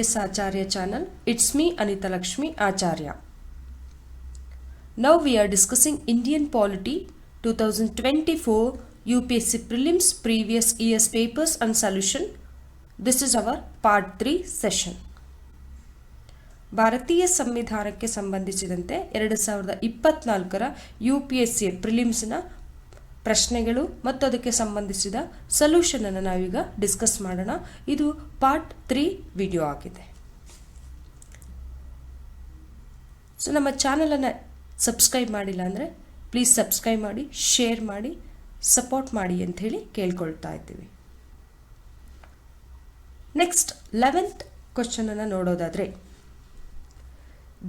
This Acharya channel. It's me Anita Lakshmi Acharya. Now we are discussing Indian Polity 2024 UPSC Prelims Previous Year's Papers and Solution. This is our part 3 session. ಭಾರತೀಯ ಸಂವಿಧಾನಕ್ಕೆ ಸಂಬಂಧಿಸಿದಂತೆ 2024ರ UPSC ಪ್ರಿಲಿಮ್ಸ್ನ ಪ್ರಶ್ನೆಗಳು ಮತ್ತು ಅದಕ್ಕೆ ಸಂಬಂಧಿಸಿದ solution ಅನ್ನು ನಾವೀಗ discuss ಮಾಡೋಣ. ಇದು ಪಾರ್ಟ್ 3 ವಿಡಿಯೋ ಆಗಿದೆ. ಸೊ ನಮ್ಮ ಚಾನಲನ್ನು ಸಬ್ಸ್ಕ್ರೈಬ್ ಮಾಡಿಲ್ಲ ಅಂದರೆ ಪ್ಲೀಸ್ ಸಬ್ಸ್ಕ್ರೈಬ್ ಮಾಡಿ, ಶೇರ್ ಮಾಡಿ, ಸಪೋರ್ಟ್ ಮಾಡಿ ಅಂತ ಹೇಳಿ ಕೇಳ್ಕೊಳ್ತಾ ಇದ್ದೀವಿ. ನೆಕ್ಸ್ಟ್ 11th ಕ್ವಶನ್ ಅನ್ನು ನೋಡೋದಾದರೆ,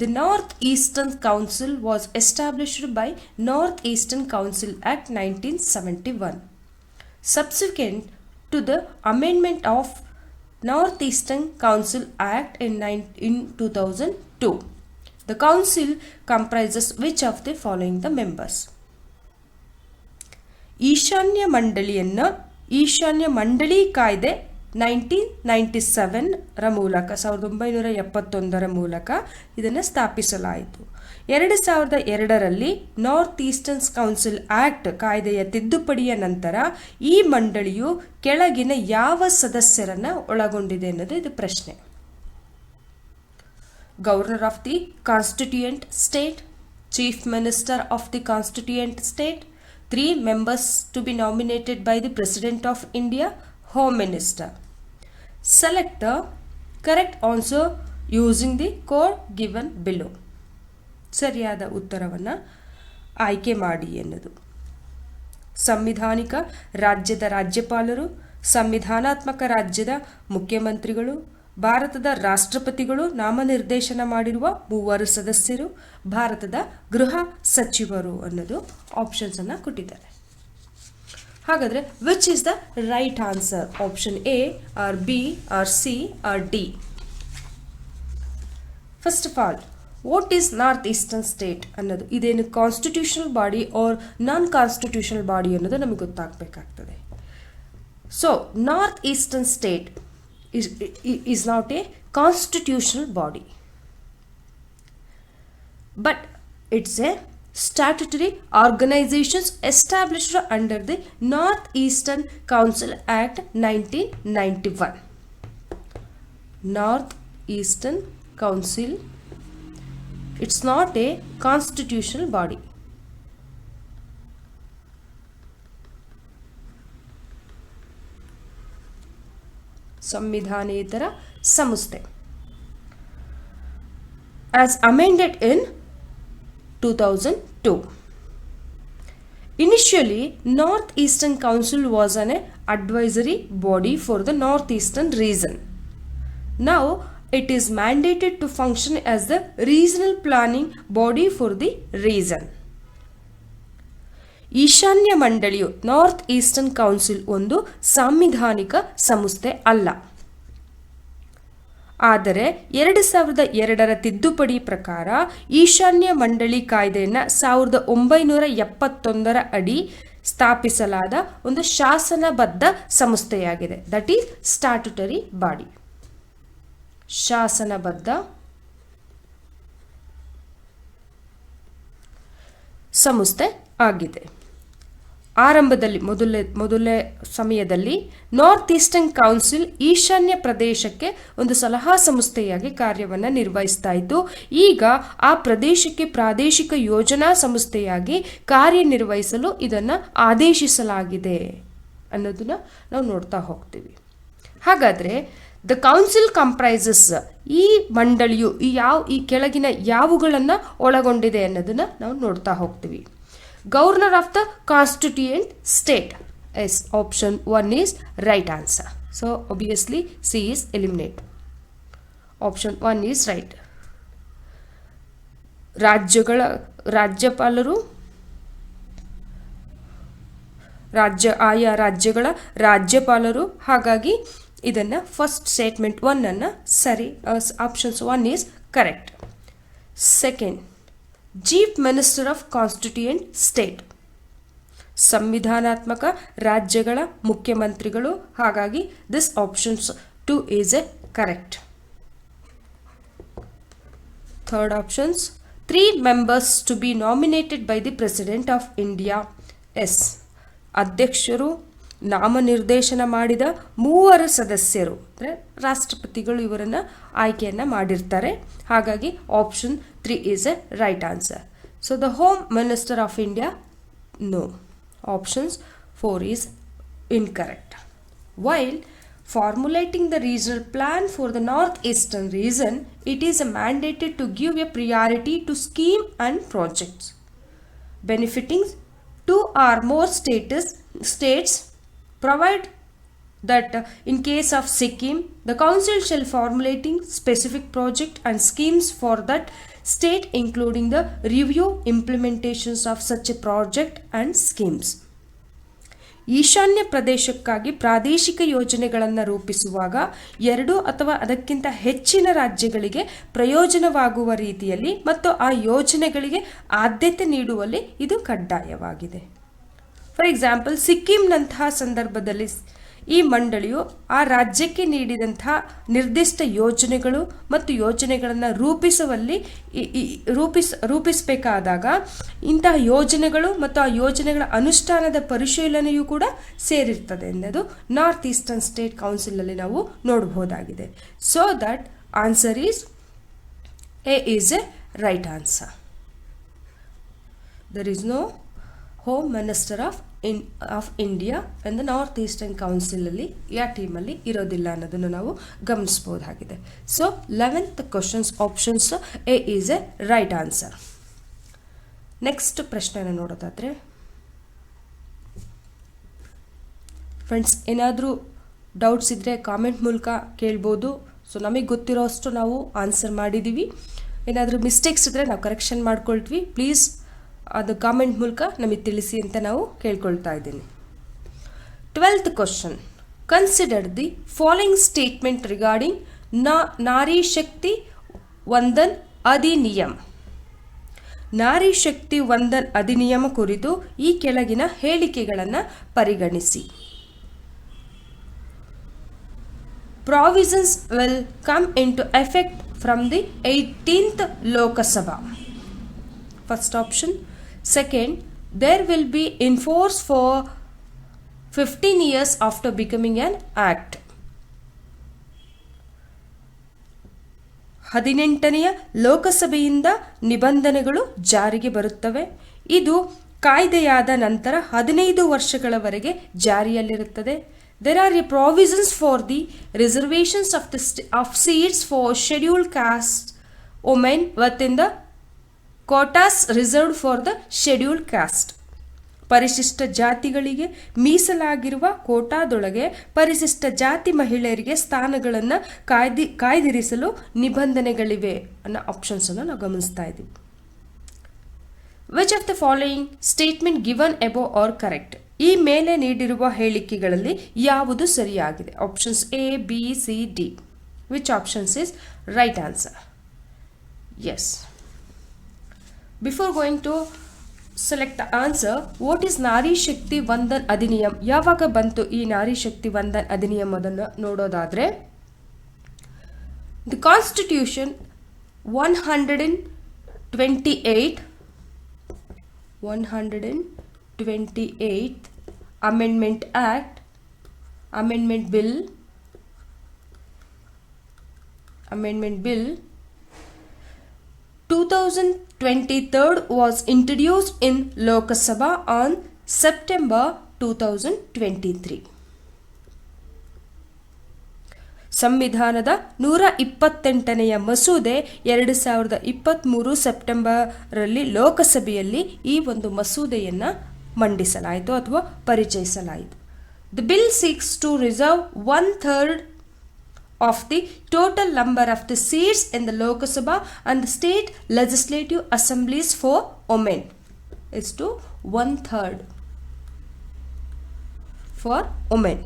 The North Eastern Council was established by North Eastern Council Act 1971. Subsequent to the amendment of North Eastern Council Act in 2002, the council comprises which of the following the members? ಈಶಾನ್ಯ ಮಂಡಳಿ ಕಾಯ್ದೆ 1997 ಮೂಲಕ 1971 ಮೂಲಕ ಇದನ್ನು ಸ್ಥಾಪಿಸಲಾಯಿತು. 2002ರಲ್ಲಿ north eastern council act ಕಾಯ್ದೆಯ ತಿದ್ದುಪಡಿಯ ನಂತರ ಈ ಮಂಡಳಿಯು ಕೆಳಗಿನ ಯಾವ ಸದಸ್ಯರನ್ನ ಒಳಗೊಂಡಿದೆ ಅನ್ನೋದು ಇದು ಪ್ರಶ್ನೆ. Governor of the constituent state, chief minister of the constituent state, 3 members to be nominated by the President of India, Home Minister. Select the correct answer using the code given below. ಸರಿಯಾದ ಉತ್ತರವನ್ನು ಆಯ್ಕೆ ಮಾಡಿ ಎನ್ನುವುದು. ಸಂವಿಧಾನಿಕ ರಾಜ್ಯದ ರಾಜ್ಯಪಾಲರು, ಸಂವಿಧಾನಾತ್ಮಕ ರಾಜ್ಯದ ಮುಖ್ಯಮಂತ್ರಿಗಳು, ಭಾರತದ ರಾಷ್ಟ್ರಪತಿಗಳು ನಾಮನಿರ್ದೇಶನ ಮಾಡಿರುವ 3 ಸದಸ್ಯರು, ಭಾರತದ ಗೃಹ ಸಚಿವರು ಅನ್ನೋದು ಆಪ್ಷನ್ಸ್ ಅನ್ನು ಕೊಟ್ಟಿದ್ದಾರೆ. ಹಾಗಾದರೆ which is the right answer? Option A or B or C or D? First of all, what is north eastern state ಅನ್ನೋದು ಇದೇನು constitutional body or non constitutional body ಅನ್ನೋದು ನಮಗೆ ಗೊತ್ತಾಗಬೇಕಾಗ್ತದೆ. So north eastern state is not a constitutional body, but it's a statutory organization established under the North Eastern Council Act 1991. North Eastern Council, it's not a constitutional body. ಸಂವಿಧಾನೇತರ ಸಂಸ್ಥೆ. As amended in 2002. Initially, North Eastern Council was an advisory body for the North Eastern region. Now, it is mandated to function as the regional planning body for the region. ಈಶಾನ್ಯ ಮಂಡಳಿಯು north eastern council ಒಂದು ಸಾಂವಿಧಾನಿಕ ಸಂಸ್ಥೆ ಅಲ್ಲ. ಆದರೆ 2002ರ ತಿದ್ದುಪಡಿ ಪ್ರಕಾರ ಈಶಾನ್ಯ ಮಂಡಳಿ ಕಾಯ್ದೆಯನ್ನು 1971ರ ಅಡಿ ಸ್ಥಾಪಿಸಲಾದ ಒಂದು ಶಾಸನಬದ್ಧ ಸಂಸ್ಥೆಯಾಗಿದೆ. That is statutory body. ಶಾಸನಬದ್ಧ ಸಂಸ್ಥೆ ಆಗಿದೆ. ಆರಂಭದಲ್ಲಿ ಮೊದಲೇ ಸಮಯದಲ್ಲಿ ನಾರ್ತ್ ಈಸ್ಟರ್ನ್ ಕೌನ್ಸಿಲ್ ಈಶಾನ್ಯ ಪ್ರದೇಶಕ್ಕೆ ಒಂದು ಸಲಹಾ ಸಂಸ್ಥೆಯಾಗಿ ಕಾರ್ಯವನ್ನು ನಿರ್ವಹಿಸ್ತಾ ಇತ್ತು. ಈಗ ಆ ಪ್ರದೇಶಕ್ಕೆ ಪ್ರಾದೇಶಿಕ ಯೋಜನಾ ಸಂಸ್ಥೆಯಾಗಿ ಕಾರ್ಯನಿರ್ವಹಿಸಲು ಇದನ್ನು ಆದೇಶಿಸಲಾಗಿದೆ ಅನ್ನೋದನ್ನ ನಾವು ನೋಡ್ತಾ ಹೋಗ್ತೀವಿ. ಹಾಗಾದರೆ ದ ಕೌನ್ಸಿಲ್ ಕಂಪ್ರೈಸಸ್, ಈ ಮಂಡಳಿಯು ಈ ಕೆಳಗಿನ ಯಾವುಗಳನ್ನು ಒಳಗೊಂಡಿದೆ ಅನ್ನೋದನ್ನ ನಾವು ನೋಡ್ತಾ ಹೋಗ್ತೀವಿ. Governor of the Constituent State. Yes, option 1 is right answer. So obviously C is eliminated. Option 1 is right. ರಾಜ್ಯಪಾಲರು, ಆಯಾ ರಾಜ್ಯಗಳ ರಾಜ್ಯಪಾಲರು. ಹಾಗಾಗಿ ಇದನ್ನು ಫಸ್ಟ್ ಸ್ಟೇಟ್ಮೆಂಟ್ 1 ಅನ್ನು ಸರಿ, options 1 is correct. Second, chief minister of constituent state, ಸಂವಿಧಾನಾತ್ಮಕ ರಾಜ್ಯಗಳ ಮುಖ್ಯಮಂತ್ರಿಗಳು. ಹಾಗಾಗಿ this options 2 is a correct. Third options, 3 members to be nominated by the President of India. S. ಅಧ್ಯಕ್ಷರು ನಾಮನಿರ್ದೇಶನ ಮಾಡಿದ 3 ಸದಸ್ಯರು ಅಂದರೆ ರಾಷ್ಟ್ರಪತಿಗಳು ಇವರನ್ನು ಆಯ್ಕೆಯನ್ನು ಮಾಡಿರ್ತಾರೆ. ಹಾಗಾಗಿ option 3 is A right answer. So the home minister of India, no. Options 4 is incorrect. While formulating the regional plan for the northeastern region, it is mandated to give a priority to scheme and projects benefiting 2 or more states. Provide that in case of Sikkim, the council shall formulating specific project and schemes for that state, including the review implementations of such a project and schemes. ಈಶಾನ್ಯ ಪ್ರದೇಶಕ್ಕಾಗಿ ಪ್ರಾದೇಶಿಕ ಯೋಜನೆಗಳನ್ನು ರೂಪಿಸುವಾಗ 2 ಅಥವಾ ಅದಕ್ಕಿಂತ ಹೆಚ್ಚಿನ ರಾಜ್ಯಗಳಿಗೆ ಪ್ರಯೋಜನವಾಗುವ ರೀತಿಯಲ್ಲಿ ಮತ್ತು ಆ ಯೋಜನೆಗಳಿಗೆ ಆದ್ಯತೆ ನೀಡುವಲ್ಲಿ ಇದು ಕಡ್ಡಾಯವಾಗಿದೆ. ಫಾರ್ ಎಕ್ಸಾಂಪಲ್, ಸಿಕ್ಕಿಂನಂತಹ ಸಂದರ್ಭದಲ್ಲಿ ಈ ಮಂಡಳಿಯು ಆ ರಾಜ್ಯಕ್ಕೆ ನೀಡಿದಂತಹ ನಿರ್ದಿಷ್ಟ ಯೋಜನೆಗಳು ಮತ್ತು ಯೋಜನೆಗಳನ್ನು ರೂಪಿಸುವಲ್ಲಿ ರೂಪಿಸಬೇಕಾದಾಗ ಇಂತಹ ಯೋಜನೆಗಳು ಮತ್ತು ಆ ಯೋಜನೆಗಳ ಅನುಷ್ಠಾನದ ಪರಿಶೀಲನೆಯೂ ಕೂಡ ಸೇರಿರ್ತದೆ ಅನ್ನೋದು ನಾರ್ತ್ ಈಸ್ಟರ್ನ್ ಸ್ಟೇಟ್ ಕೌನ್ಸಿಲಲ್ಲಿ ನಾವು ನೋಡಬಹುದಾಗಿದೆ. So that answer is A is A right answer. There is no home minister of India ಎಂದು ನಾರ್ತ್ ಈಸ್ಟರ್ನ್ ಕೌನ್ಸಿಲಲ್ಲಿ ಆ ಟೀಮಲ್ಲಿ ಇರೋದಿಲ್ಲ ಅನ್ನೋದನ್ನು ನಾವು ಗಮನಿಸಬಹುದಾಗಿದೆ. So 11th questions options A is A right answer. Next ಪ್ರಶ್ನೆನ ನೋಡೋದಾದರೆ, ಫ್ರೆಂಡ್ಸ್ ಏನಾದರೂ ಡೌಟ್ಸ್ ಇದ್ದರೆ ಕಾಮೆಂಟ್ ಮೂಲಕ ಕೇಳ್ಬೋದು. ಸೊ ನಮಗೆ ಗೊತ್ತಿರೋ ಅಷ್ಟು ನಾವು ಆನ್ಸರ್ ಮಾಡಿದ್ದೀವಿ. ಏನಾದರೂ ಮಿಸ್ಟೇಕ್ಸ್ ಇದ್ದರೆ ನಾವು ಕರೆಕ್ಷನ್ ಮಾಡ್ಕೊಳ್ತೀವಿ. ಪ್ಲೀಸ್ ಅದು ಕಾಮೆಂಟ್ ಮೂಲಕ ನಮಗೆ ತಿಳಿಸಿ ಅಂತ ನಾವು ಕೇಳ್ಕೊಳ್ತಾ ಇದ್ದೀನಿ. 12th question, consider the following statement regarding ನಾರಿ ಶಕ್ತಿ ವಂದನ್ ಅಧಿನಿಯಮ್. ನಾರಿ ಶಕ್ತಿ ವಂದನ್ ಅಧಿನಿಯಮ ಕುರಿತು ಈ ಕೆಳಗಿನ ಹೇಳಿಕೆಗಳನ್ನು ಪರಿಗಣಿಸಿ. Provisions will come into effect from the 18th Lok Sabha. First option. Second, there will be in force for 15 years after becoming an act. 18ನೇ ಲೋಕಸಭೆಯಿಂದ ನಿಬಂಧನೆಗಳು ಜಾರಿಗೆ ಬರುತ್ತವೆ. ಇದು ಕಾಯ್ದೆಯಾದ ನಂತರ 15 ವರ್ಷಗಳವರೆಗೆ ಜಾರಿಯಲ್ಲಿರುತ್ತದೆ. There are provisions for the reservations of seats for scheduled caste women within the quotas reserved for the scheduled caste. ಪರಿಶಿಷ್ಟ ಜಾತಿಗಳಿಗೆ ಮೀಸಲಾಗಿರುವ ಕೋಟಾದೊಳಗೆ ಪರಿಶಿಷ್ಟ ಜಾತಿ ಮಹಿಳೆಯರಿಗೆ ಸ್ಥಾನಗಳನ್ನು ಕಾಯ್ದಿರಿಸಲು ನಿಬಂಧನೆಗಳಿವೆ ಅನ್ನೋ ಆಪ್ಷನ್ಸನ್ನು ನಾವು ಗಮನಿಸ್ತಾ ಇದ್ದೀವಿ. Which of the following statement given above are correct? ಈ ಮೇಲೆ ನೀಡಿರುವ ಹೇಳಿಕೆಗಳಲ್ಲಿ ಯಾವುದು ಸರಿಯಾಗಿದೆ? Options A, B, C, D. Which options is right answer? Yes. Before going to select the answer, what is Nari Shakti Vandan ಅಧಿನಿಯಮ್? ಯಾವಾಗ ಬಂತು ಈ ನಾರಿ ಶಕ್ತಿ ವಂದನ್ ಅಧಿನಿಯಮ್ ಅದನ್ನು ನೋಡೋದಾದರೆ, the constitution 128th Amendment Act, Amendment Bill 2023 was introduced in Lok Sabha on September 2023. ಸಂವಿಧಾನದ 128ನೇ ಮಸೂದೆ 2023 ಸೆಪ್ಟೆಂಬರಲ್ಲಿ ಲೋಕಸಭೆಯಲ್ಲಿ ಈ ಒಂದು ಮಸೂದೆಯನ್ನು ಮಂಡಿಸಲಾಯಿತು ಅಥವಾ ಪರಿಚಯಿಸಲಾಯಿತು. The bill seeks to reserve 1/3 of the total number of the seats in the Lok Sabha and the state legislative assemblies for women. It's to 1/3 for women.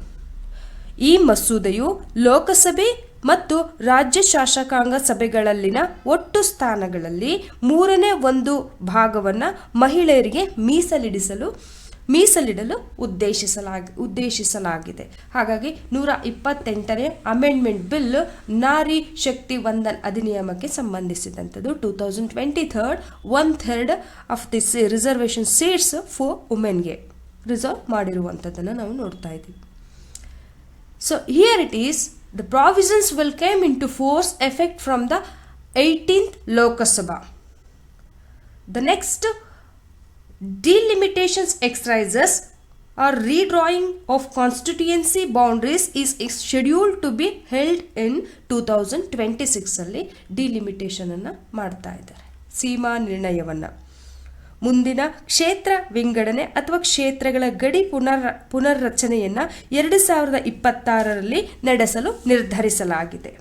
ಈ ಮಸೂದೆಯು ಲೋಕಸಭೆ ಮತ್ತು ರಾಜ್ಯ ಶಾಸಕಾಂಗ ಸಭೆಗಳಲ್ಲಿನ ಒಟ್ಟು ಸ್ಥಾನಗಳಲ್ಲಿ 1/3 ಭಾಗವನ್ನು ಮಹಿಳೆಯರಿಗೆ ಮೀಸಲಿಡಿಸಲು ಮೀಸಲಿಡಲು ಉದ್ದೇಶಿಸಲಾಗಿದೆ. ಹಾಗಾಗಿ 128ನೇ ಅಮೆಂಡ್ಮೆಂಟ್ ಬಿಲ್ ನಾರಿ ಶಕ್ತಿ ವಂದನ್ ಅಧಿನಿಯಮಕ್ಕೆ ಸಂಬಂಧಿಸಿದಂಥದ್ದು. 2023 1/3 of this reservation seats for ವುಮೆನ್ಗೆ ರಿಸರ್ವ್ ಮಾಡಿರುವಂಥದ್ದನ್ನು ನಾವು ನೋಡ್ತಾ ಇದ್ದೀವಿ. So here it is the provisions will come in to force effect from the 18th Lokasabha. The next delimitations exercises or redrawing of constituency boundaries is scheduled to be held in 2026 ಅಲ್ಲಿ delimitation ಅನ್ನು ಮಾಡ್ತಾ ಇದ್ದಾರೆ. ಸೀಮಾ ನಿರ್ಣಯವನ್ನ ಮುಂದಿನ ಕ್ಷೇತ್ರ ವಿಂಗಡಣೆ ಅಥವಾ ಕ್ಷೇತ್ರಗಳ ಗಡಿ ಪುನರ್ರಚನೆಯನ್ನ 2026ರಲ್ಲಿ ನಡೆಸಲು ನಿರ್ಧರಿಸಲಾಗಿದೆ.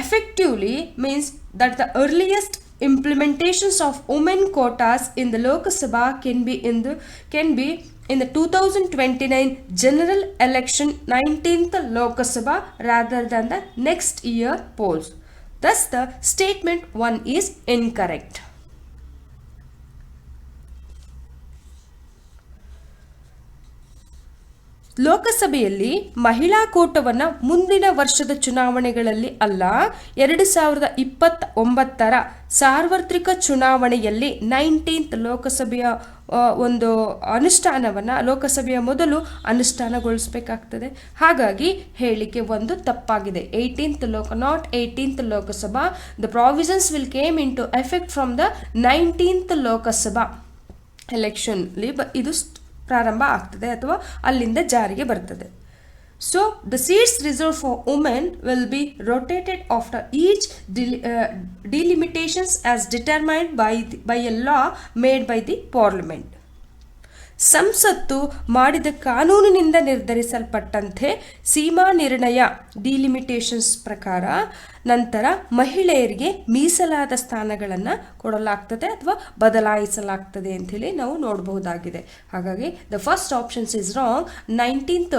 Effectively means that the earliest implementations of women quotas in the Lok Sabha can be in the 2029 general election 19th Lok Sabha rather than the next year polls. Thus the statement 1 is incorrect. ಲೋಕಸಭೆಯಲ್ಲಿ ಮಹಿಳಾ ಕೋಟವನ್ನು ಮುಂದಿನ ವರ್ಷದ ಚುನಾವಣೆಗಳಲ್ಲಿ ಅಲ್ಲ 2029ರ ಸಾರ್ವತ್ರಿಕ ಚುನಾವಣೆಯಲ್ಲಿ 19th ಲೋಕಸಭೆಯ ಒಂದು ಅನುಷ್ಠಾನವನ್ನು ಲೋಕಸಭೆಯ ಮೊದಲು ಅನುಷ್ಠಾನಗೊಳಿಸಬೇಕಾಗ್ತದೆ. ಹಾಗಾಗಿ ಹೇಳಿಕೆ ಒಂದು ತಪ್ಪಾಗಿದೆ. 18th Lok Sabha the provisions will came in to effect from the 19th Lok Sabha election ಇದು ಪ್ರಾರಂಭ ಆಗ್ತದೆ ಅಥವಾ ಅಲ್ಲಿಂದ ಜಾರಿಗೆ ಬರ್ತದೆ. So the seats reserve for women will be rotated after each delimitations as determined by a law made by the parliament. ಸಂಸತ್ತು ಮಾಡಿದ ಕಾನೂನಿನಿಂದ ನಿರ್ಧರಿಸಲ್ಪಟ್ಟಂತೆ ಸೀಮಾ ನಿರ್ಣಯ ಡಿಲಿಮಿಟೇಷನ್ಸ್ ಪ್ರಕಾರ ನಂತರ ಮಹಿಳೆಯರಿಗೆ ಮೀಸಲಾದ ಸ್ಥಾನಗಳನ್ನು ಕೊಡಲಾಗ್ತದೆ ಅಥವಾ ಬದಲಾಯಿಸಲಾಗ್ತದೆ ಅಂಥೇಳಿ ನಾವು ನೋಡಬಹುದಾಗಿದೆ. ಹಾಗಾಗಿ the first options is wrong. 19th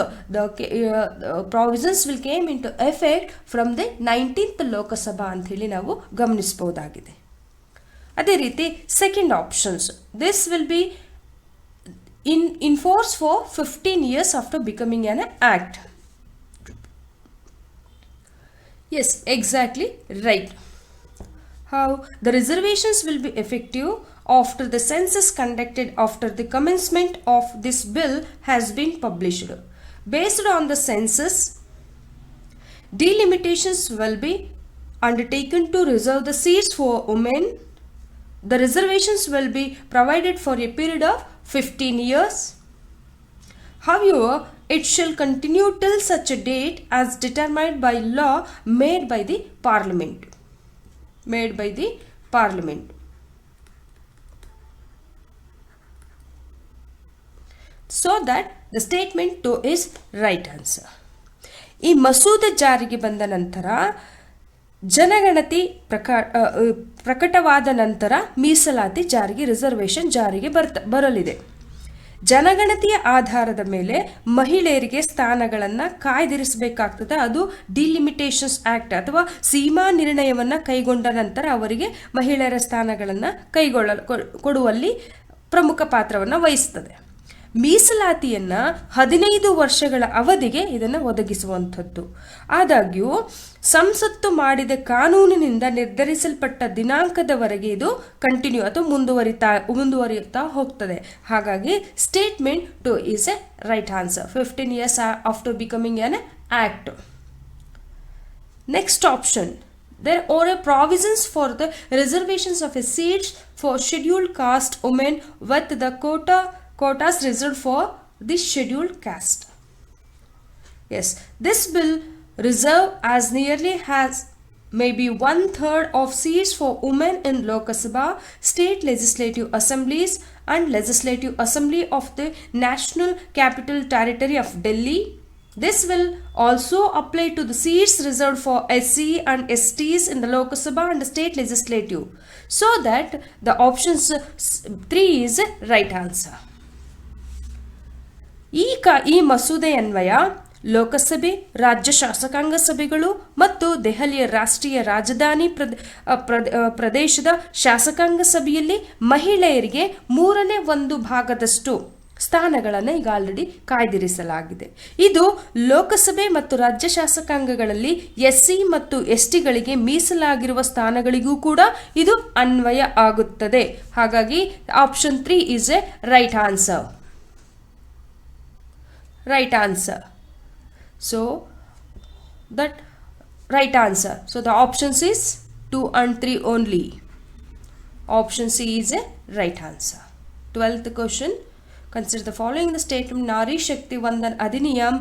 provisions will came in to effect from the 19th Lok Sabha ಅಂಥೇಳಿ ನಾವು ಗಮನಿಸಬಹುದಾಗಿದೆ. ಅದೇ ರೀತಿ second options this will be in force for 15 years after becoming an act. Yes, exactly right. How the reservations will be effective after the census conducted after the commencement of this bill has been published. Based on the census, delimitations will be undertaken to reserve the seats for women. The reservations will be provided for a period of 15 years. However, it shall continue till such a date as determined by law made by the Parliament. So that the statement 2 is right answer. ಈ ಮಸೂದೆ ಜಾರಿಗೆ ಬಂದ ನಂತರ ಜನಗಣತಿ ಪ್ರಕಟವಾದ ನಂತರ ಮೀಸಲಾತಿ ಜಾರಿಗೆ ರಿಸರ್ವೇಷನ್ ಜಾರಿಗೆ ಬರಲಿದೆ. ಜನಗಣತಿಯ ಆಧಾರದ ಮೇಲೆ ಮಹಿಳೆಯರಿಗೆ ಸ್ಥಾನಗಳನ್ನು ಕಾಯ್ದಿರಿಸಬೇಕಾಗ್ತದೆ. ಅದು ಡಿಲಿಮಿಟೇಷನ್ಸ್ ಆಕ್ಟ್ ಅಥವಾ ಸೀಮಾ ನಿರ್ಣಯವನ್ನು ಕೈಗೊಂಡ ನಂತರ ಅವರಿಗೆ ಮಹಿಳೆಯರ ಸ್ಥಾನಗಳನ್ನು ಕೊಡುವಲ್ಲಿ ಪ್ರಮುಖ ಪಾತ್ರವನ್ನು ವಹಿಸ್ತದೆ. ಮೀಸಲಾತಿಯನ್ನು 15 ವರ್ಷಗಳ ಅವಧಿಗೆ ಇದನ್ನು ಒದಗಿಸುವಂಥದ್ದು. ಆದಾಗ್ಯೂ ಸಂಸತ್ತು ಮಾಡಿದ ಕಾನೂನಿನಿಂದ ನಿರ್ಧರಿಸಲ್ಪಟ್ಟ ದಿನಾಂಕದವರೆಗೆ ಇದು ಕಂಟಿನ್ಯೂ ಅಥವಾ ಮುಂದುವರಿಯುತ್ತಾ ಹೋಗ್ತದೆ. ಹಾಗಾಗಿ statement 2 is A right answer. 15 years after becoming N act. Next option, there are provisions for the reservations of a seats for scheduled caste women with the quotas reserved for the scheduled caste. Yes, this bill reserve as nearly has maybe 1/3 of seats for women in Lok Sabha, state legislative assemblies and legislative assembly of the National Capital Territory of Delhi. This will also apply to the seats reserved for SC and STs in the Lok Sabha and the state legislative. So that the options 3 is right answer. ಈ ಮಸೂದೆ ಅನ್ವಯ ಲೋಕಸಭೆ, ರಾಜ್ಯ ಶಾಸಕಾಂಗ ಸಭೆಗಳು ಮತ್ತು ದೆಹಲಿಯ ರಾಷ್ಟ್ರೀಯ ರಾಜಧಾನಿ ಪ್ರದೇಶದ ಶಾಸಕಾಂಗ ಸಭೆಯಲ್ಲಿ ಮಹಿಳೆಯರಿಗೆ 1/3 ಸ್ಥಾನಗಳನ್ನು ಈಗ ಆಲ್ರೆಡಿ ಕಾಯ್ದಿರಿಸಲಾಗಿದೆ. ಇದು ಲೋಕಸಭೆ ಮತ್ತು ರಾಜ್ಯ ಶಾಸಕಾಂಗಗಳಲ್ಲಿ SC ಮತ್ತು STಗಳಿಗೆ ಮೀಸಲಾಗಿರುವ ಸ್ಥಾನಗಳಿಗೂ ಕೂಡ ಇದು ಅನ್ವಯ ಆಗುತ್ತದೆ. ಹಾಗಾಗಿ option 3 is a right answer. Right answer. So that right answer. So the options is 2 and 3 only. Option C is a right answer. 12th question. Consider the following the statement Nari Shakti Vandan Adhiniyam.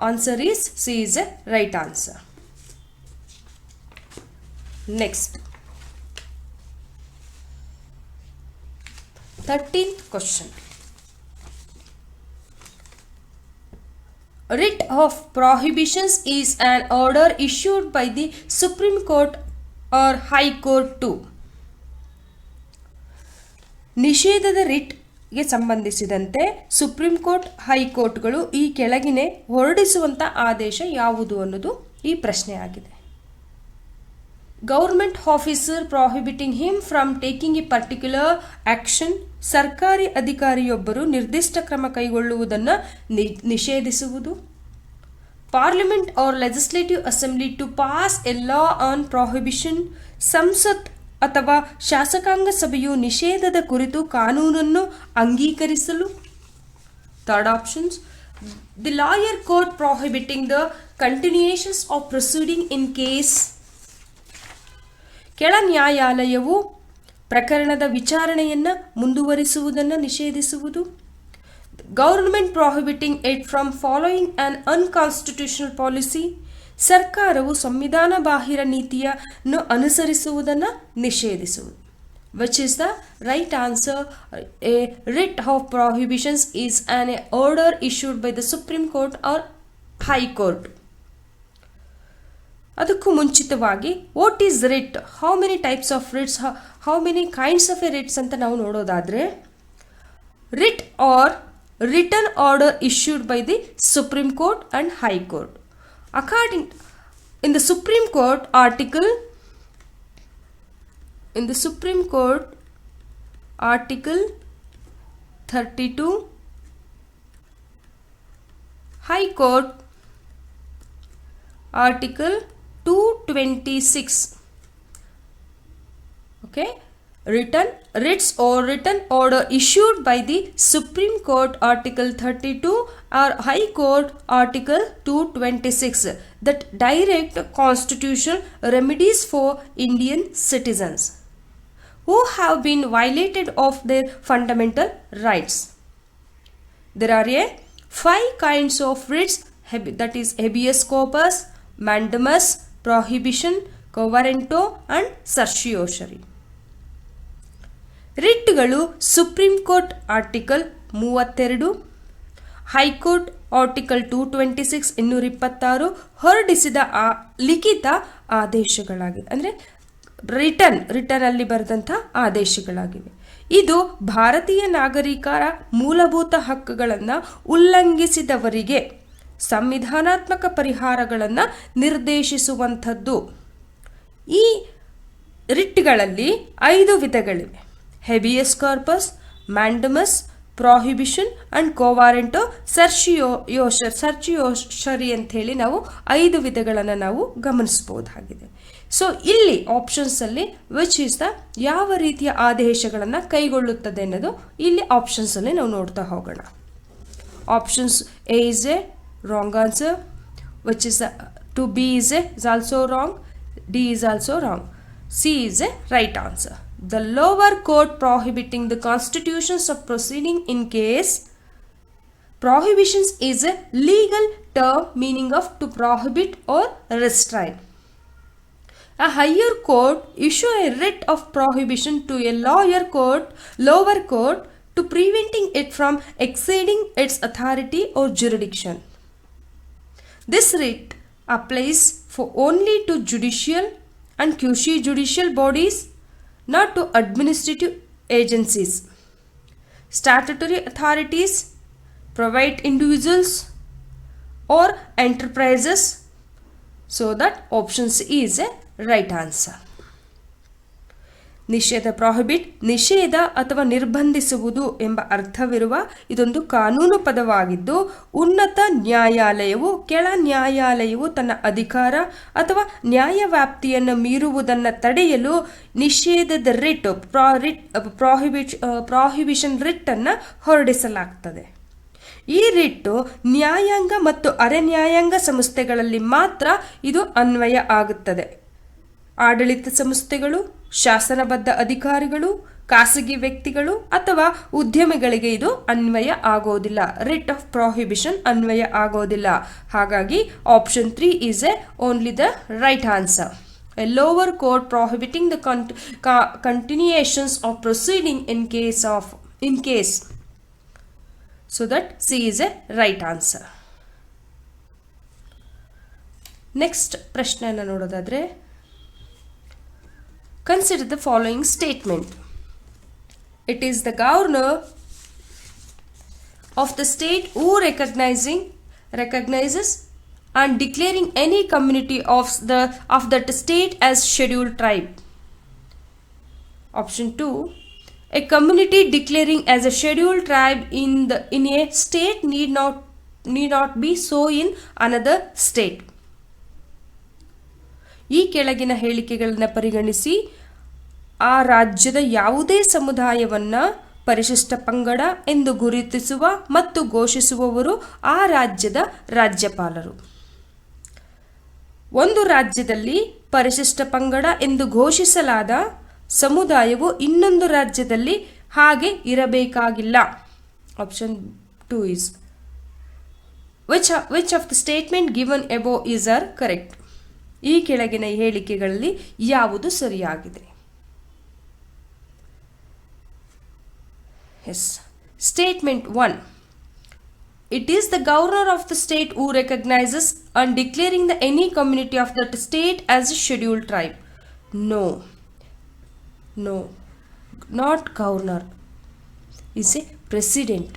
Answer is C is a right answer. Next. 13th question. Writ of prohibitions is an order issued by the Supreme Court or High Court too. ನಿಷೇಧದ writ ಗೆ ಸಂಬಂಧಿಸಿದಂತೆ supreme court, ಹೈಕೋರ್ಟ್ಗಳು ಈ ಕೆಳಗಿನೆ ಹೊರಡಿಸುವಂತ ಆದೇಶ ಯಾವುದು ಅನ್ನೋದು ಈ ಪ್ರಶ್ನೆ ಆಗಿದೆ. Government officer prohibiting him from taking a particular action. ಸರ್ಕಾರಿ ಅಧಿಕಾರಿಯೊಬ್ಬರು ನಿರ್ದಿಷ್ಟ ಕ್ರಮ ಕೈಗೊಳ್ಳುವುದನ್ನು ನಿಷೇಧಿಸುವುದು. Parliament or legislative assembly to pass a law on prohibition. ಸಂಸತ್ ಅಥವಾ ಶಾಸಕಾಂಗ ಸಭೆಯು ನಿಷೇಧದ ಕುರಿತು ಕಾನೂನನ್ನು ಅಂಗೀಕರಿಸಲು. Third options. The lower court prohibiting the continuations of proceeding in case. ಕೆಳ ನ್ಯಾಯಾಲಯವು ಪ್ರಕರಣದ ವಿಚಾರಣೆಯನ್ನು ಮುಂದುವರಿಸುವುದನ್ನು ನಿಷೇಧಿಸುವುದು. Government prohibiting it from following on unconstitutional policy. ಸರ್ಕಾರವು ಸಂವಿಧಾನ ಬಾಹಿರ ನೀತಿಯನ್ನು ಅನುಸರಿಸುವುದನ್ನು ನಿಷೇಧಿಸುವುದು. Which is the right answer? A writ of prohibitions is an a order issued by the supreme court or high court. ಅದಕ್ಕೂ ಮುಂಚಿತವಾಗಿ what is writ, how many types of writs, how many kinds of a writs ಅಂತ ನಾವು ನೋಡೋದಾದ್ರೆ, writ are written order issued by the supreme court and high court. According in the Supreme Court article 32, High Court article 226. Okay, writs or written order issued by the Supreme Court article 32 or High Court article 226 that direct constitutional remedies for Indian citizens who have been violated of their fundamental rights. There are 5 kinds of writs, that is habeas corpus, mandamus, prohibition, quo warranto and certiorari. ರಿಟ್ಗಳು supreme court article 32, high court article 226 226 ಹೊರಡಿಸಿದ ಲಿಖಿತ ಆದೇಶಗಳಾಗಿವೆ. ಅಂದರೆ return ಅಲ್ಲಿ ಬರೆದಂಥ ಆದೇಶಗಳಾಗಿವೆ. ಇದು ಭಾರತೀಯ ನಾಗರಿಕರ ಮೂಲಭೂತ ಹಕ್ಕುಗಳನ್ನು ಉಲ್ಲಂಘಿಸಿದವರಿಗೆ ಸಂವಿಧಾನಾತ್ಮಕ ಪರಿಹಾರಗಳನ್ನು ನಿರ್ದೇಶಿಸುವಂಥದ್ದು. ಈ ರಿಟ್ಗಳಲ್ಲಿ 5 ವಿಧಗಳಿವೆ. Habeas corpus, mandamus, prohibition and quo warranto, certiorari ಅಂತ ಹೇಳಿ ನಾವು 5 ವಿಧಗಳನ್ನು ನಾವು ಗಮನಿಸಬಹುದಾಗಿದೆ. ಸೊ ಇಲ್ಲಿ ಆಪ್ಷನ್ಸ್ ಅಲ್ಲಿ ವಿಚ್ ಇಸ್ ದ ಯಾವ ರೀತಿಯ ಆದೇಶಗಳನ್ನು ಕೈಗೊಳ್ಳುತ್ತದೆ ಅನ್ನೋದು ಇಲ್ಲಿ ಆಪ್ಷನ್ಸ್ ಅಲ್ಲಿ ನಾವು ನೋಡ್ತಾ ಹೋಗೋಣ. Options A is a wrong answer, which is to B is also wrong, D is also wrong, C is a right answer. The lower court prohibiting the constitutions of proceeding in case. Prohibitions is a legal term meaning of to prohibit or restrain. A higher court issue a writ of prohibition to a lower court to preventing it from exceeding its authority or jurisdiction. This writ applies for only to judicial and quasi-judicial bodies, not to administrative agencies. Statutory authorities, private individuals, or enterprises. So that option C is a right answer. ನಿಷೇಧ ಪ್ರಾಹಿಬಿಟ್ ನಿಷೇಧ ಅಥವಾ ನಿರ್ಬಂಧಿಸುವುದು ಎಂಬ ಅರ್ಥವಿರುವ ಇದೊಂದು ಕಾನೂನು ಪದವಾಗಿದ್ದು ಉನ್ನತ ನ್ಯಾಯಾಲಯವು ಕೆಳ ನ್ಯಾಯಾಲಯವು ತನ್ನ ಅಧಿಕಾರ ಅಥವಾ ನ್ಯಾಯ ವ್ಯಾಪ್ತಿಯನ್ನು ಮೀರುವುದನ್ನು ತಡೆಯಲು ನಿಷೇಧದ ಪ್ರಾಹಿಬಿಷನ್ ರಿಟ್ ಅನ್ನು ಹೊರಡಿಸಲಾಗ್ತದೆ. ಈ ರಿಟ್ಟು ನ್ಯಾಯಾಂಗ ಮತ್ತು ಅರೆ ನ್ಯಾಯಾಂಗ ಸಂಸ್ಥೆಗಳಲ್ಲಿ ಮಾತ್ರ ಇದು ಅನ್ವಯ ಆಗುತ್ತದೆ. ಆಡಳಿತ ಸಂಸ್ಥೆಗಳು, ಶಾಸನಬದ್ಧ ಅಧಿಕಾರಿಗಳು, ಖಾಸಗಿ ವ್ಯಕ್ತಿಗಳು ಅಥವಾ ಉದ್ಯಮಿಗಳಿಗೆ ಇದು ಅನ್ವಯ ಆಗೋದಿಲ್ಲ. ರಿಟ್ ಆಫ್ ಪ್ರಾಹಿಬಿಷನ್ ಅನ್ವಯ ಆಗೋದಿಲ್ಲ. ಹಾಗಾಗಿ option 3 is A only the right answer. A lower court prohibiting the continuations of proceeding in case. So that C is a right answer. Next ಪ್ರಶ್ನೆಯನ್ನು ನೋಡೋದಾದ್ರೆ, consider the following statement. It is the governor of the state who recognizes and declaring any community of that state as scheduled tribe. Option 2. A community declaring as a scheduled tribe in a state need not be so in another state. ಈ ಕೆಳಗಿನ ಹೇಳಿಕೆಗಳನ್ನು ಪರಿಗಣಿಸಿ ಆ ರಾಜ್ಯದ ಯಾವುದೇ ಸಮುದಾಯವನ್ನು ಪರಿಶಿಷ್ಟ ಪಂಗಡ ಎಂದು ಗುರುತಿಸುವ ಮತ್ತು ಘೋಷಿಸುವವರು ಆ ರಾಜ್ಯದ ರಾಜ್ಯಪಾಲರು. ಒಂದು ರಾಜ್ಯದಲ್ಲಿ ಪರಿಶಿಷ್ಟ ಪಂಗಡ ಎಂದು ಘೋಷಿಸಲಾದ ಸಮುದಾಯವು ಇನ್ನೊಂದು ರಾಜ್ಯದಲ್ಲಿ ಹಾಗೆ ಇರಬೇಕಾಗಿಲ್ಲ. Option 2 is which of the statement given above is are correct. ಈ ಕೆಳಗಿನ ಹೇಳಿಕೆಗಳಲ್ಲಿ ಯಾವುದು ಸರಿಯಾಗಿದೆ? Yes. Statement 1. It is the governor of the state who recognizes and declaring any community of that state as a scheduled tribe. No, not governor. Is a president.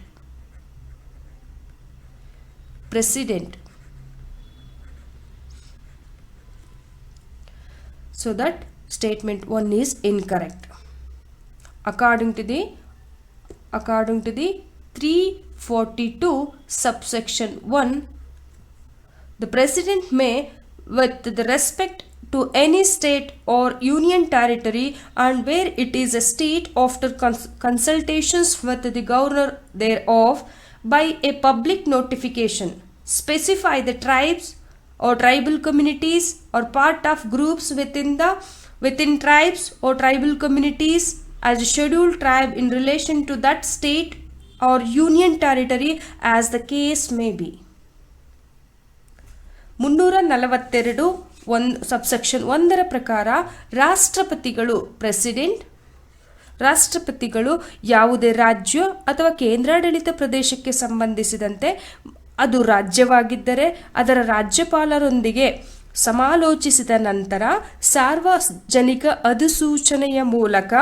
So that statement 1 is incorrect. According to the 342 subsection 1, the president may, with the respect to any state or union territory and where it is a state, after consultations with the governor thereof, by a public notification, specify the tribes or tribal communities or part of groups within tribes or tribal communities as a scheduled tribe in relation to that state or union territory as the case may be. 342 subsection 1 ಪ್ರಕಾರ ರಾಷ್ಟ್ರಪತಿಗಳು ಯಾವುದೇ ರಾಜ್ಯ ಅಥವಾ ಕೇಂದ್ರಾಡಳಿತ ಪ್ರದೇಶಕ್ಕೆ ಸಂಬಂಧಿಸಿದಂತೆ ಅದು ರಾಜ್ಯವಾಗಿದ್ದರೆ ಅದರ ರಾಜ್ಯಪಾಲರೊಂದಿಗೆ ಸಮಾಲೋಚಿಸಿದ ನಂತರ ಸಾರ್ವಜನಿಕ ಅಧಿಸೂಚನೆಯ ಮೂಲಕ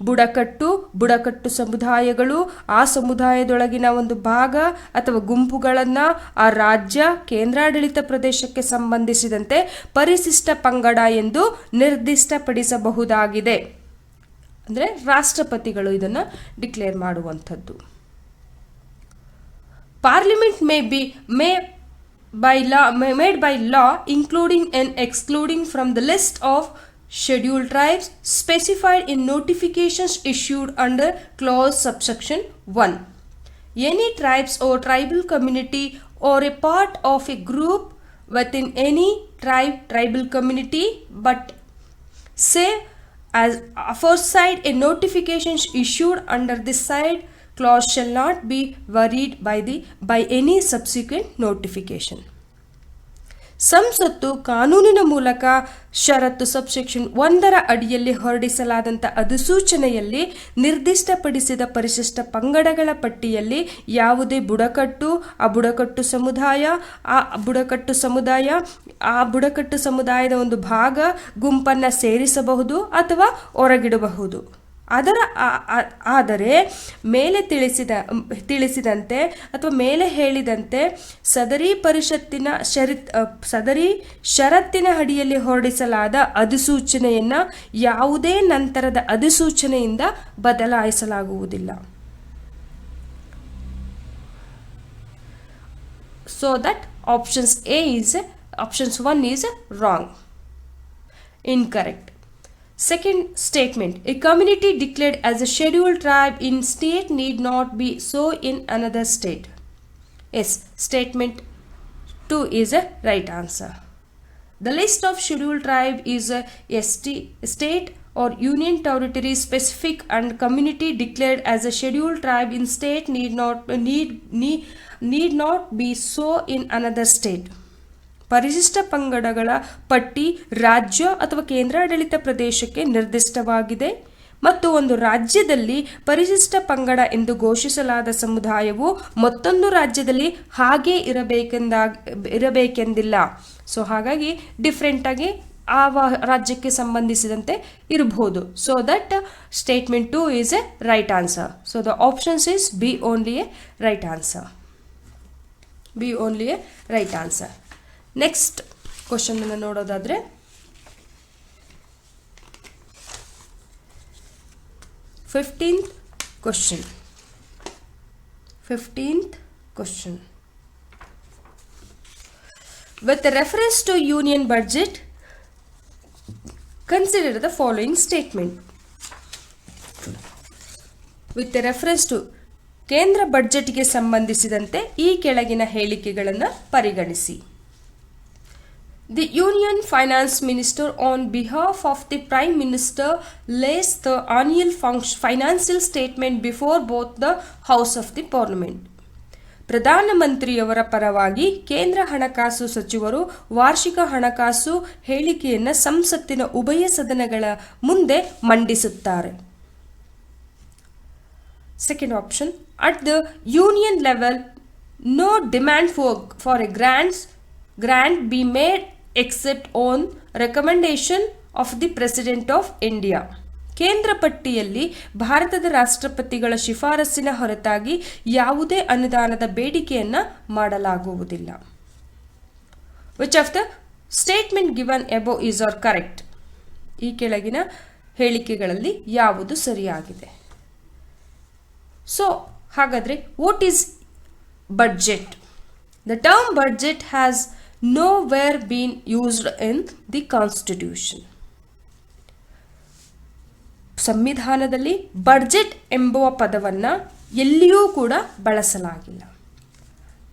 ಬುಡಕಟ್ಟು ಸಮುದಾಯಗಳು ಆ ಸಮುದಾಯದೊಳಗಿನ ಒಂದು ಭಾಗ ಅಥವಾ ಗುಂಪುಗಳನ್ನು ಆ ರಾಜ್ಯ ಕೇಂದ್ರಾಡಳಿತ ಪ್ರದೇಶಕ್ಕೆ ಸಂಬಂಧಿಸಿದಂತೆ ಪರಿಶಿಷ್ಟ ಪಂಗಡ ಎಂದು ನಿರ್ದಿಷ್ಟಪಡಿಸಬಹುದಾಗಿದೆ. ಅಂದರೆ ರಾಷ್ಟ್ರಪತಿಗಳು ಇದನ್ನು ಡಿಕ್ಲೇರ್ ಮಾಡುವಂಥದ್ದು. Parliament may be made by law including and excluding from the list of scheduled tribes specified in notifications issued under clause subsection 1. Any tribes or tribal community or a part of a group within any tribal community but say as aforesaid a notifications issued under this side clause shall not be varied by any subsequent notification. ಸಂಸತ್ತು ಕಾನೂನಿನ ಮೂಲಕ ಷರತ್ತು subsection 1 ಅಡಿಯಲ್ಲಿ ಹೊರಡಿಸಲಾದಂಥ ಅಧಿಸೂಚನೆಯಲ್ಲಿ ನಿರ್ದಿಷ್ಟಪಡಿಸಿದ ಪರಿಶಿಷ್ಟ ಪಂಗಡಗಳ ಪಟ್ಟಿಯಲ್ಲಿ ಯಾವುದೇ ಆ ಬುಡಕಟ್ಟು ಸಮುದಾಯದ ಒಂದು ಭಾಗ ಗುಂಪನ್ನು ಸೇರಿಸಬಹುದು ಅಥವಾ ಹೊರಗಿಡಬಹುದು. ಆದರೆ ಮೇಲೆ ತಿಳಿಸಿದಂತೆ ಅಥವಾ ಮೇಲೆ ಹೇಳಿದಂತೆ ಸದರಿ ಷರತ್ತಿನ ಅಡಿಯಲ್ಲಿ ಹೊರಡಿಸಲಾದ ಅಧಿಸೂಚನೆಯನ್ನು ಯಾವುದೇ ನಂತರದ ಅಧಿಸೂಚನೆಯಿಂದ ಬದಲಾಯಿಸಲಾಗುವುದಿಲ್ಲ. So that options 1 is wrong, incorrect. Second statement, a community declared as a scheduled tribe in state need not be so in another state. Yes, statement 2 is a right answer. The list of scheduled tribe is a state or union territory specific, and community declared as a scheduled tribe in state need not be so in another state. ಪರಿಶಿಷ್ಟ ಪಂಗಡಗಳ ಪಟ್ಟಿ ರಾಜ್ಯ ಅಥವಾ ಕೇಂದ್ರಾಡಳಿತ ಪ್ರದೇಶಕ್ಕೆ ನಿರ್ದಿಷ್ಟವಾಗಿದೆ ಮತ್ತು ಒಂದು ರಾಜ್ಯದಲ್ಲಿ ಪರಿಶಿಷ್ಟ ಪಂಗಡ ಎಂದು ಘೋಷಿಸಲಾದ ಸಮುದಾಯವು ಮತ್ತೊಂದು ರಾಜ್ಯದಲ್ಲಿ ಹಾಗೇ ಇರಬೇಕೆಂದಿಲ್ಲ. ಸೊ ಹಾಗಾಗಿ ಡಿಫ್ರೆಂಟ್ ಆಗಿ ಆ ರಾಜ್ಯಕ್ಕೆ ಸಂಬಂಧಿಸಿದಂತೆ ಇರಬಹುದು. So that statement 2 is A right answer. So the options is B only A right answer. B only A right answer. Next question ಅನ್ನು ನೋಡೋದಾದ್ರೆ, 15th question. With reference to union budget, consider the following statement. With reference to ಕೇಂದ್ರ ಬಡ್ಜೆಟ್ಗೆ ಸಂಬಂಧಿಸಿದಂತೆ ಈ ಕೆಳಗಿನ ಹೇಳಿಕೆಗಳನ್ನು ಪರಿಗಣಿಸಿ. The Union Finance Minister, on behalf of the Prime Minister, lays the annual financial statement before both the House of the Parliament. ಪ್ರಧಾನಮಂತ್ರಿಯವರ ಪರವಾಗಿ ಕೇಂದ್ರ ಹಣಕಾಸು ಸಚಿವರು ವಾರ್ಷಿಕ ಹಣಕಾಸು ಹೇಳಿಕೆಯನ್ನು ಸಂಸತ್ತಿನ ಉಭಯ ಸದನಗಳ ಮುಂದೆ ಮಂಡಿಸುತ್ತಾರೆ. Second option, at the union level, no demand for a grant be made except on recommendation of the President of India. ಕೇಂದ್ರ ಪಟ್ಟಿಯಲ್ಲಿ ಭಾರತದ ರಾಷ್ಟ್ರಪತಿಗಳ ಶಿಫಾರಸ್ಸಿನ ಹೊರತಾಗಿ ಯಾವುದೇ ಅನುದಾನದ ಬೇಡಿಕೆಯನ್ನು ಮಾಡಲಾಗುವುದಿಲ್ಲ. Which of the statement given above is or correct? ಈ ಕೆಳಗಿನ ಹೇಳಿಕೆಗಳಲ್ಲಿ ಯಾವುದು ಸರಿಯಾಗಿದೆ? ಸೊ ಹಾಗಾದರೆ what is budget? The term budget has nowhere been used in the Constitution. ಸಂವಿಧಾನದಲ್ಲಿ ಬಡ್ಜೆಟ್ ಎಂಬುವ ಪದವನ್ನು ಎಲ್ಲಿಯೂ ಕೂಡ ಬಳಸಲಾಗಿಲ್ಲ.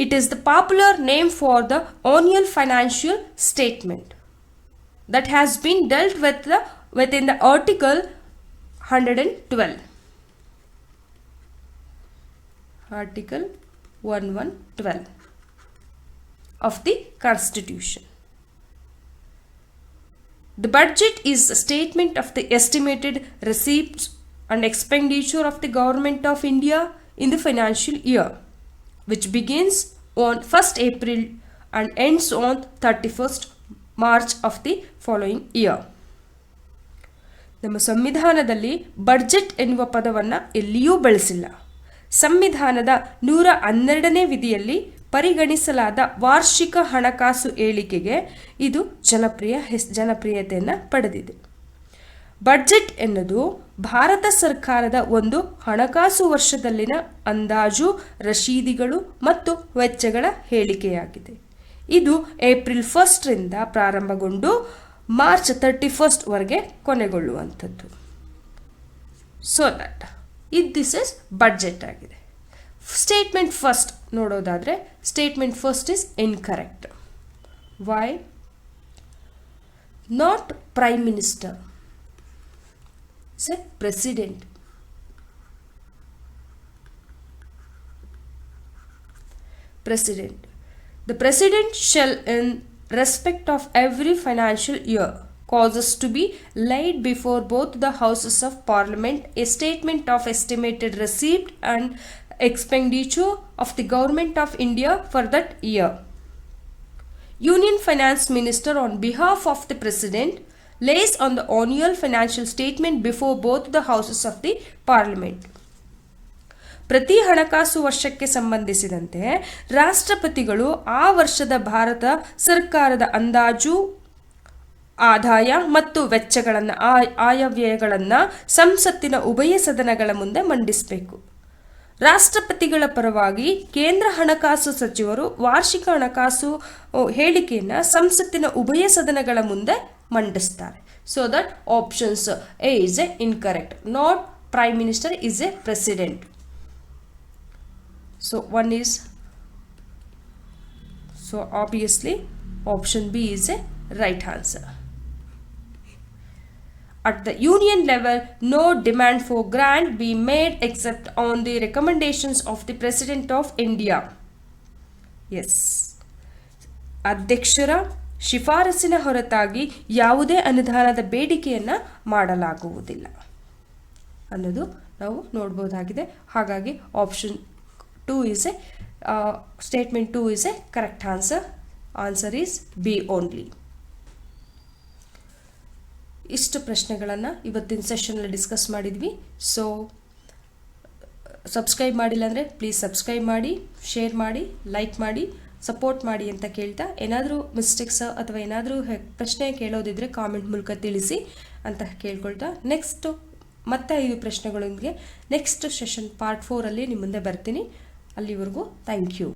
It is the popular name for the annual financial statement that has been dealt with within the Article 112. Article 112 of the Constitution. The budget is a statement of the estimated receipts and expenditure of the Government of India in the financial year, which begins on 1st April and ends on 31st March of the following year. ನಮ್ಮ ಸಂವಿಧಾನದಲ್ಲಿ budget ಎನ್ನುವ ಪದವನ್ನು ಎಲ್ಲಿಯೂ ಬಳಸಿಲ್ಲ. ಸಂವಿಧಾನದ 112ನೇ ವಿಧಿಯಲ್ಲಿ ಪರಿಗಣಿಸಲಾದ ವಾರ್ಷಿಕ ಹಣಕಾಸು ಹೇಳಿಕೆಗೆ ಇದು ಜನಪ್ರಿಯತೆಯನ್ನು ಪಡೆದಿದೆ. ಬಡ್ಜೆಟ್ ಎನ್ನುವುದು ಭಾರತ ಸರ್ಕಾರದ ಒಂದು ಹಣಕಾಸು ವರ್ಷದಲ್ಲಿನ ಅಂದಾಜು, ರಶೀದಿಗಳು ಮತ್ತು ವೆಚ್ಚಗಳ ಹೇಳಿಕೆಯಾಗಿದೆ. ಇದು ಏಪ್ರಿಲ್ 1ರಿಂದ ಪ್ರಾರಂಭಗೊಂಡು ಮಾರ್ಚ್ 31 ವರೆಗೆ ಕೊನೆಗೊಳ್ಳುವಂಥದ್ದು. So that this is budget ಆಗಿದೆ. ಸ್ಟೇಟ್ಮೆಂಟ್ ಫಸ್ಟ್ ನೋಡೋದಾದರೆ, statement first is incorrect. Why? Not prime minister, it's a president. The President shall, in respect of every financial year, causes to be laid before both the Houses of Parliament a statement of estimated receipt and expenditure of the Government of India for that year. Union Finance Minister, on behalf of the President, lays on the annual financial statement before both the houses of the parliament. ಪ್ರತಿ ಹಣಕಾಸು ವರ್ಷಕ್ಕೆ ಸಂಬಂಧಿಸಿದಂತೆ ರಾಷ್ಟ್ರಪತಿಗಳು ಆ ವರ್ಷದ ಭಾರತ ಸರ್ಕಾರದ ಅಂದಾಜು ಆದಾಯ ಮತ್ತು ವೆಚ್ಚಗಳನ್ನು ಆಯವ್ಯಯಗಳನ್ನು ಸಂಸತ್ತಿನ ಉಭಯ ಸದನಗಳ ಮುಂದೆ ಮಂಡಿಸಬೇಕು. ರಾಷ್ಟ್ರಪತಿಗಳ ಪರವಾಗಿ ಕೇಂದ್ರ ಹಣಕಾಸು ಸಚಿವರು ವಾರ್ಷಿಕ ಹಣಕಾಸು ಹೇಳಿಕೆಯನ್ನು ಸಂಸತ್ತಿನ ಉಭಯ ಸದನಗಳ ಮುಂದೆ ಮಂಡಿಸ್ತಾರೆ. So that options A is A incorrect. Not prime minister is a president. So one is, so obviously option B is a right answer. At the union level, no demand for grant be made except on the recommendations of the President of India. Yes. ಅಧ್ಯಕ್ಷರ ಶಿಫಾರಸಿನ ಹೊರತಾಗಿ ಯಾವುದೇ ಅನುದಾನದ ಬೇಡಿಕೆಯನ್ನು ಮಾಡಲಾಗುವುದಿಲ್ಲ ಅನ್ನೋದು ನಾವು ನೋಡಬಹುದಾಗಿದೆ. ಹಾಗಾಗಿ option 2 is a statement 2 is a correct answer. Answer is B only. ಇಷ್ಟು ಪ್ರಶ್ನೆಗಳನ್ನು ಇವತ್ತಿನ ಸೆಷನಲ್ಲಿ ಡಿಸ್ಕಸ್ ಮಾಡಿದ್ವಿ. ಸೊ ಸಬ್ಸ್ಕ್ರೈಬ್ ಮಾಡಿಲ್ಲ ಅಂದರೆ ಪ್ಲೀಸ್ ಸಬ್ಸ್ಕ್ರೈಬ್ ಮಾಡಿ, ಶೇರ್ ಮಾಡಿ, ಲೈಕ್ ಮಾಡಿ, ಸಪೋರ್ಟ್ ಮಾಡಿ ಅಂತ ಕೇಳ್ತಾ, ಏನಾದರೂ ಮಿಸ್ಟೇಕ್ಸ್ ಅಥವಾ ಏನಾದರೂ ಪ್ರಶ್ನೆ ಕೇಳೋದಿದ್ರೆ ಕಾಮೆಂಟ್ ಮೂಲಕ ತಿಳಿಸಿ ಅಂತ ಕೇಳ್ಕೊಳ್ತಾ, ನೆಕ್ಸ್ಟ್ ಮತ್ತೆ 5 ಪ್ರಶ್ನೆಗಳೊಂದಿಗೆ ನೆಕ್ಸ್ಟ್ ಸೆಷನ್ ಪಾರ್ಟ್ 4 ಅಲ್ಲಿ ನಿಮ್ಮ ಮುಂದೆ ಬರ್ತೀನಿ. ಅಲ್ಲಿವರೆಗೂ ಥ್ಯಾಂಕ್ ಯು.